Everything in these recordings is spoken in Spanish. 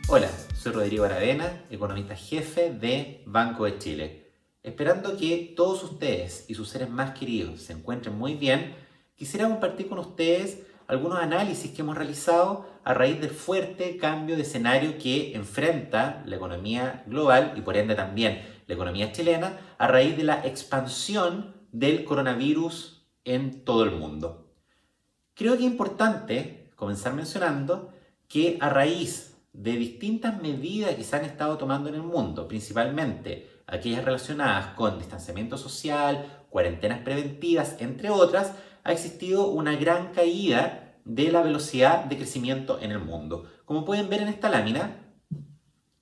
Hola, soy Rodrigo Aravena, economista jefe de Banco de Chile. Esperando que todos ustedes y sus seres más queridos se encuentren muy bien, quisiera compartir con ustedes algunos análisis que hemos realizado a raíz del fuerte cambio de escenario que enfrenta la economía global y por ende también la economía chilena a raíz de la expansión del coronavirus en todo el mundo. Creo que es importante comenzar mencionando que a raíz de distintas medidas que se han estado tomando en el mundo, principalmente aquellas relacionadas con distanciamiento social, cuarentenas preventivas, entre otras, ha existido una gran caída de la velocidad de crecimiento en el mundo. Como pueden ver en esta lámina,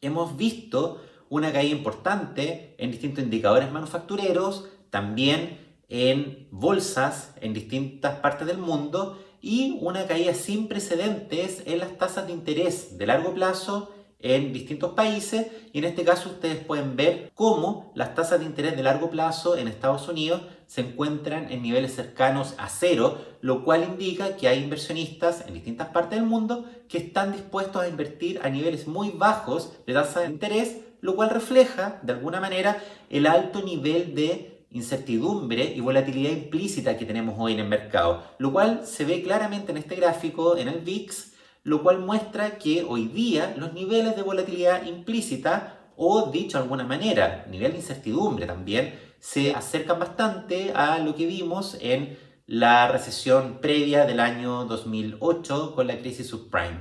hemos visto una caída importante en distintos indicadores manufactureros, también en bolsas en distintas partes del mundo y una caída sin precedentes en las tasas de interés de largo plazo en distintos países, y en este caso ustedes pueden ver cómo las tasas de interés de largo plazo en Estados Unidos se encuentran en niveles cercanos a cero, lo cual indica que hay inversionistas en distintas partes del mundo que están dispuestos a invertir a niveles muy bajos de tasa de interés, lo cual refleja de alguna manera el alto nivel de incertidumbre y volatilidad implícita que tenemos hoy en el mercado, lo cual se ve claramente en este gráfico, en el VIX, lo cual muestra que hoy día los niveles de volatilidad implícita, o dicho de alguna manera, nivel de incertidumbre también, se acercan bastante a lo que vimos en la recesión previa del año 2008 con la crisis subprime.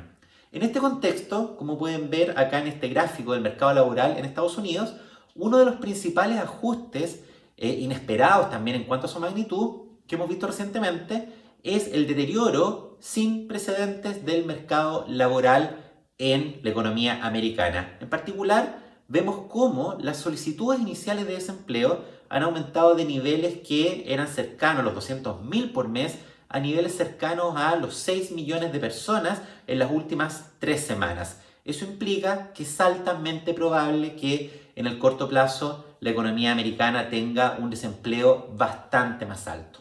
En este contexto, como pueden ver acá en este gráfico del mercado laboral en Estados Unidos, uno de los principales ajustes inesperados también en cuanto a su magnitud que hemos visto recientemente es el deterioro sin precedentes del mercado laboral en la economía americana. En particular, vemos cómo las solicitudes iniciales de desempleo han aumentado de niveles que eran cercanos a los 200.000 por mes a niveles cercanos a los 6 millones de personas en las últimas 3 semanas. Eso implica que es altamente probable que en el corto plazo la economía americana tenga un desempleo bastante más alto.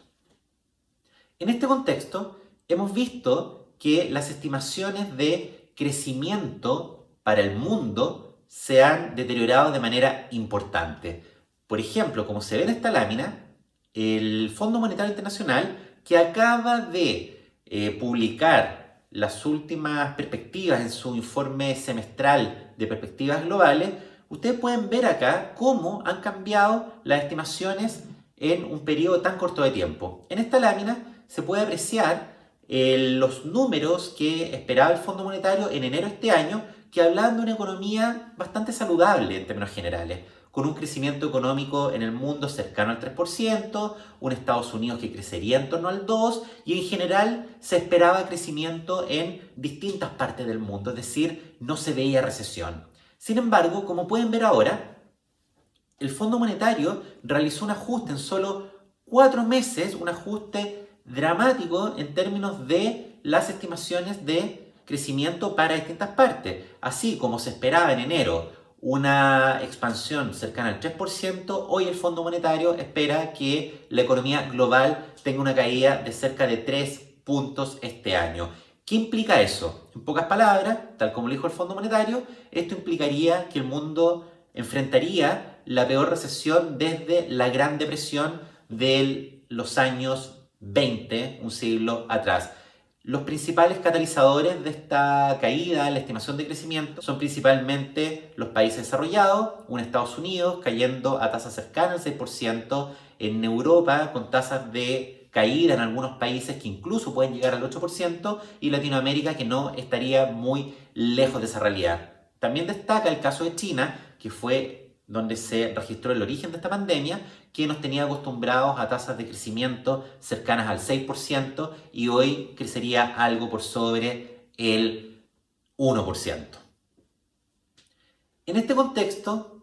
En este contexto, hemos visto que las estimaciones de crecimiento para el mundo se han deteriorado de manera importante. Por ejemplo, como se ve en esta lámina, el Fondo Monetario Internacional, que acaba de publicar las últimas perspectivas en su informe semestral de perspectivas globales, ustedes pueden ver acá cómo han cambiado las estimaciones en un periodo tan corto de tiempo. En esta lámina se puede apreciar los números que esperaba el Fondo Monetario en enero de este año, que hablaban de una economía bastante saludable en términos generales, con un crecimiento económico en el mundo cercano al 3%, un Estados Unidos que crecería en torno al 2%, y en general se esperaba crecimiento en distintas partes del mundo, es decir, no se veía recesión. Sin embargo, como pueden ver ahora, el Fondo Monetario realizó un ajuste en solo 4 meses, un ajuste dramático en términos de las estimaciones de crecimiento para distintas partes. Así como se esperaba en enero una expansión cercana al 3%, hoy el Fondo Monetario espera que la economía global tenga una caída de cerca de 3 puntos este año. ¿Qué implica eso? En pocas palabras, tal como lo dijo el Fondo Monetario, esto implicaría que el mundo enfrentaría la peor recesión desde la Gran Depresión de los años 20, un siglo atrás. Los principales catalizadores de esta caída en la estimación de crecimiento son principalmente los países desarrollados, un Estados Unidos cayendo a tasas cercanas al 6%, en Europa con tasas de caída en algunos países que incluso pueden llegar al 8%, y Latinoamérica que no estaría muy lejos de esa realidad. También destaca el caso de China, que fue donde se registró el origen de esta pandemia, que nos tenía acostumbrados a tasas de crecimiento cercanas al 6% y hoy crecería algo por sobre el 1%. En este contexto,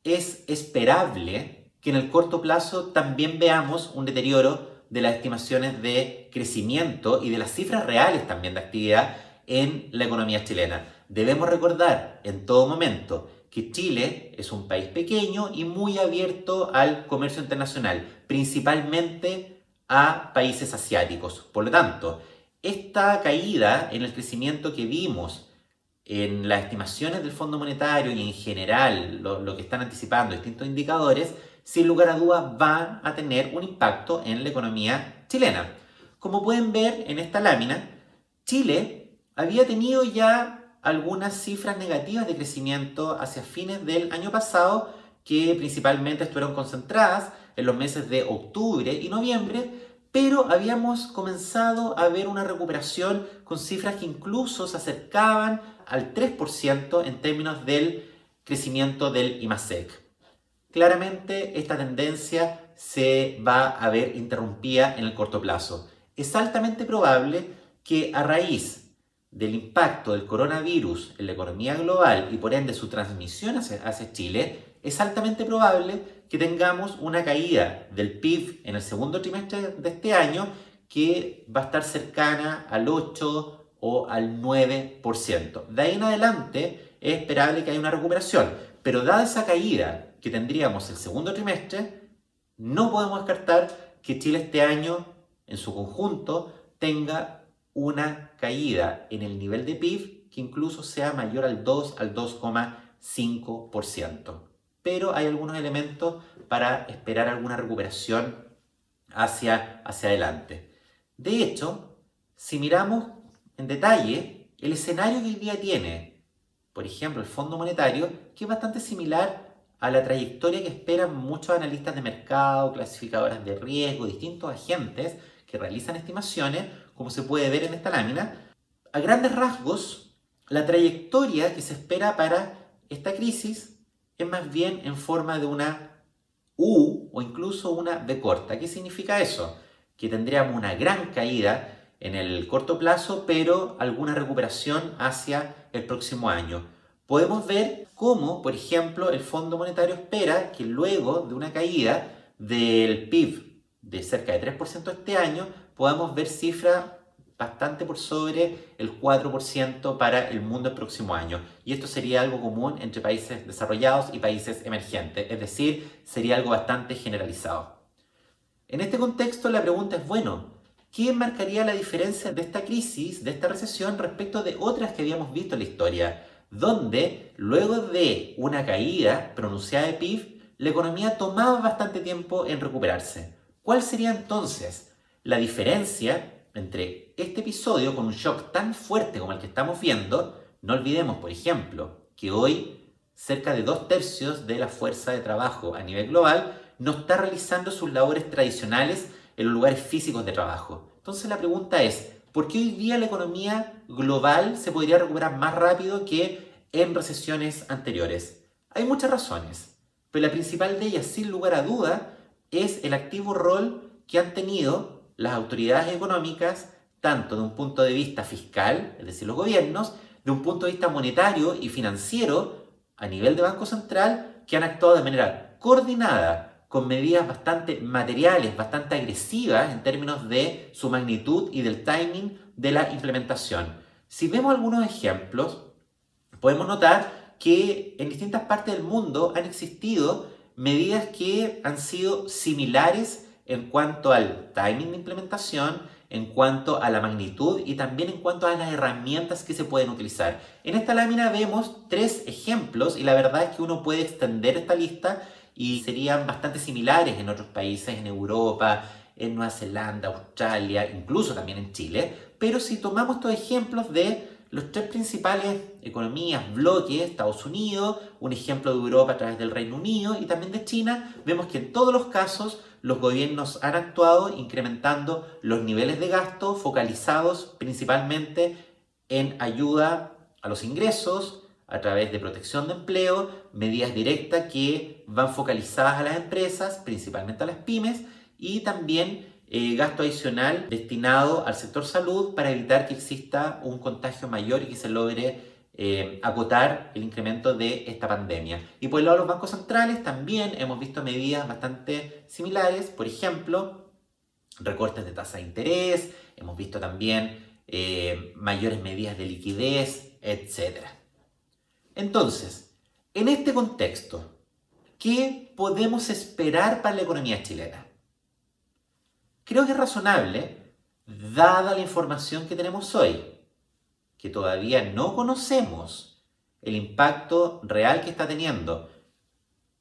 es esperable que en el corto plazo también veamos un deterioro de las estimaciones de crecimiento y de las cifras reales también de actividad en la economía chilena. Debemos recordar en todo momento que Chile es un país pequeño y muy abierto al comercio internacional, principalmente a países asiáticos. Por lo tanto, esta caída en el crecimiento que vimos en las estimaciones del Fondo Monetario y en general lo que están anticipando distintos indicadores, sin lugar a dudas van a tener un impacto en la economía chilena. Como pueden ver en esta lámina, Chile había tenido ya algunas cifras negativas de crecimiento hacia fines del año pasado, que principalmente estuvieron concentradas en los meses de octubre y noviembre, pero habíamos comenzado a ver una recuperación con cifras que incluso se acercaban al 3% en términos del crecimiento del IMASEC. Claramente esta tendencia se va a ver interrumpida en el corto plazo. Es altamente probable que a raíz del impacto del coronavirus en la economía global y por ende su transmisión hacia Chile, es altamente probable que tengamos una caída del PIB en el segundo trimestre de este año que va a estar cercana al 8 o al 9%. De ahí en adelante es esperable que haya una recuperación, pero dada esa caída que tendríamos el segundo trimestre, no podemos descartar que Chile este año en su conjunto tenga una caída en el nivel de PIB que incluso sea mayor al 2 al 2,5%. Pero hay algunos elementos para esperar alguna recuperación hacia adelante. De hecho, si miramos en detalle, el escenario que hoy día tiene, por ejemplo, el Fondo Monetario, que es bastante similar a la trayectoria que esperan muchos analistas de mercado, clasificadoras de riesgo, distintos agentes que realizan estimaciones, como se puede ver en esta lámina. A grandes rasgos, la trayectoria que se espera para esta crisis es más bien en forma de una U o incluso una V corta. ¿Qué significa eso? Que tendríamos una gran caída en el corto plazo, pero alguna recuperación hacia el próximo año. Podemos ver cómo, por ejemplo, el Fondo Monetario espera que luego de una caída del PIB de cerca de 3% este año, podamos ver cifras bastante por sobre el 4% para el mundo el próximo año. Y esto sería algo común entre países desarrollados y países emergentes, es decir, sería algo bastante generalizado. En este contexto, la pregunta es, bueno, ¿qué marcaría la diferencia de esta crisis, de esta recesión, respecto de otras que habíamos visto en la historia? Donde, luego de una caída pronunciada de PIB, la economía tomaba bastante tiempo en recuperarse. ¿Cuál sería entonces la diferencia entre este episodio con un shock tan fuerte como el que estamos viendo? No olvidemos, por ejemplo, que hoy cerca de 2/3 de la fuerza de trabajo a nivel global no está realizando sus labores tradicionales en los lugares físicos de trabajo. Entonces la pregunta es, ¿por qué hoy día la economía global se podría recuperar más rápido que en recesiones anteriores? Hay muchas razones, pero la principal de ellas, sin lugar a duda, es el activo rol que han tenido las autoridades económicas, tanto de un punto de vista fiscal, es decir, los gobiernos, de un punto de vista monetario y financiero, a nivel de Banco Central, que han actuado de manera coordinada, con medidas bastante materiales, bastante agresivas en términos de su magnitud y del timing de la implementación. Si vemos algunos ejemplos, podemos notar que en distintas partes del mundo han existido medidas que han sido similares en cuanto al timing de implementación, en cuanto a la magnitud y también en cuanto a las herramientas que se pueden utilizar. En esta lámina vemos 3 ejemplos y la verdad es que uno puede extender esta lista y serían bastante similares en otros países, en Europa, en Nueva Zelanda, Australia, incluso también en Chile. Pero si tomamos estos ejemplos de los 3 principales economías, bloques, Estados Unidos, un ejemplo de Europa a través del Reino Unido y también de China, vemos que en todos los casos los gobiernos han actuado incrementando los niveles de gasto focalizados principalmente en ayuda a los ingresos, a través de protección de empleo, medidas directas que van focalizadas a las empresas, principalmente a las pymes, y también gasto adicional destinado al sector salud para evitar que exista un contagio mayor y que se logre acotar el incremento de esta pandemia. Y por el lado de los bancos centrales también hemos visto medidas bastante similares, por ejemplo, recortes de tasa de interés, hemos visto también mayores medidas de liquidez, etc. Entonces, en este contexto, ¿qué podemos esperar para la economía chilena? Creo que es razonable, dada la información que tenemos hoy, que todavía no conocemos el impacto real que está teniendo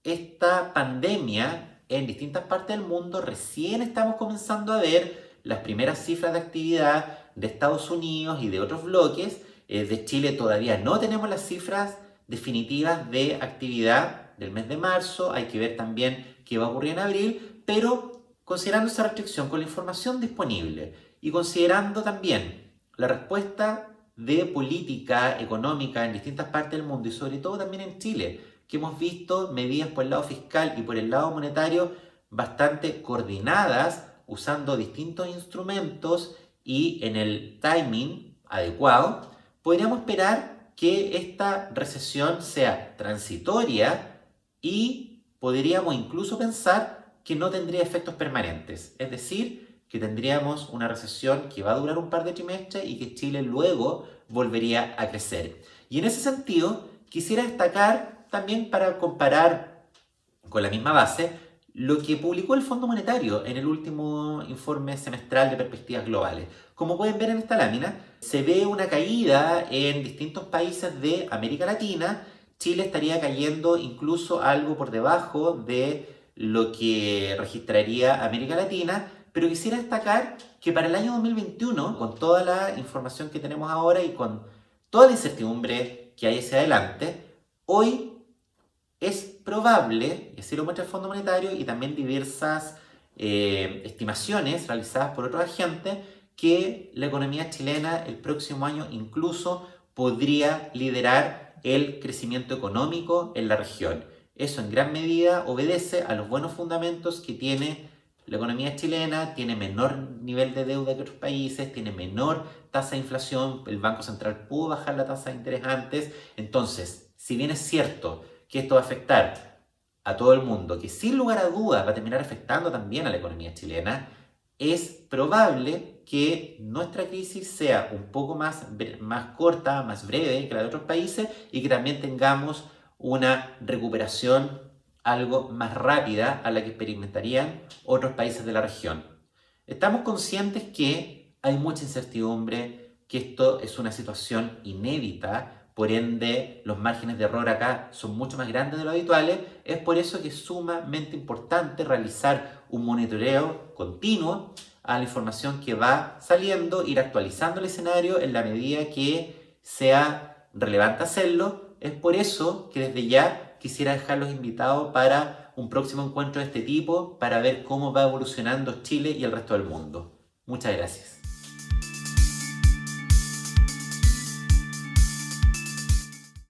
esta pandemia en distintas partes del mundo. Recién estamos comenzando a ver las primeras cifras de actividad de Estados Unidos y de otros bloques. De Chile todavía no tenemos las cifras definitivas de actividad del mes de marzo. Hay que ver también qué va a ocurrir en abril, pero considerando esa restricción con la información disponible y considerando también la respuesta de política económica en distintas partes del mundo y sobre todo también en Chile, que hemos visto medidas por el lado fiscal y por el lado monetario bastante coordinadas, usando distintos instrumentos y en el timing adecuado, podríamos esperar que esta recesión sea transitoria y podríamos incluso pensar que no tendría efectos permanentes. Es decir, que tendríamos una recesión que va a durar un par de trimestres y que Chile luego volvería a crecer. Y en ese sentido, quisiera destacar también, para comparar con la misma base, lo que publicó el Fondo Monetario en el último informe semestral de perspectivas globales. Como pueden ver en esta lámina, se ve una caída en distintos países de América Latina. Chile estaría cayendo incluso algo por debajo de lo que registraría América Latina, pero quisiera destacar que para el año 2021, con toda la información que tenemos ahora y con toda la incertidumbre que hay hacia adelante, hoy es probable, y así lo muestra el Fondo Monetario y también diversas estimaciones realizadas por otros agentes, que la economía chilena el próximo año incluso podría liderar el crecimiento económico en la región. Eso en gran medida obedece a los buenos fundamentos que tiene la economía chilena. Tiene menor nivel de deuda que otros países, tiene menor tasa de inflación, el Banco Central pudo bajar la tasa de interés antes. Entonces, si bien es cierto que esto va a afectar a todo el mundo, que sin lugar a dudas va a terminar afectando también a la economía chilena, es probable que nuestra crisis sea un poco más corta, más breve que la de otros países y que también tengamos una recuperación algo más rápida a la que experimentarían otros países de la región. Estamos conscientes que hay mucha incertidumbre, que esto es una situación inédita. Por ende, los márgenes de error acá son mucho más grandes de lo habituales. Es por eso que es sumamente importante realizar un monitoreo continuo a la información que va saliendo, ir actualizando el escenario en la medida que sea relevante hacerlo. Es por eso que desde ya quisiera dejarlos invitados para un próximo encuentro de este tipo, para ver cómo va evolucionando Chile y el resto del mundo. Muchas gracias.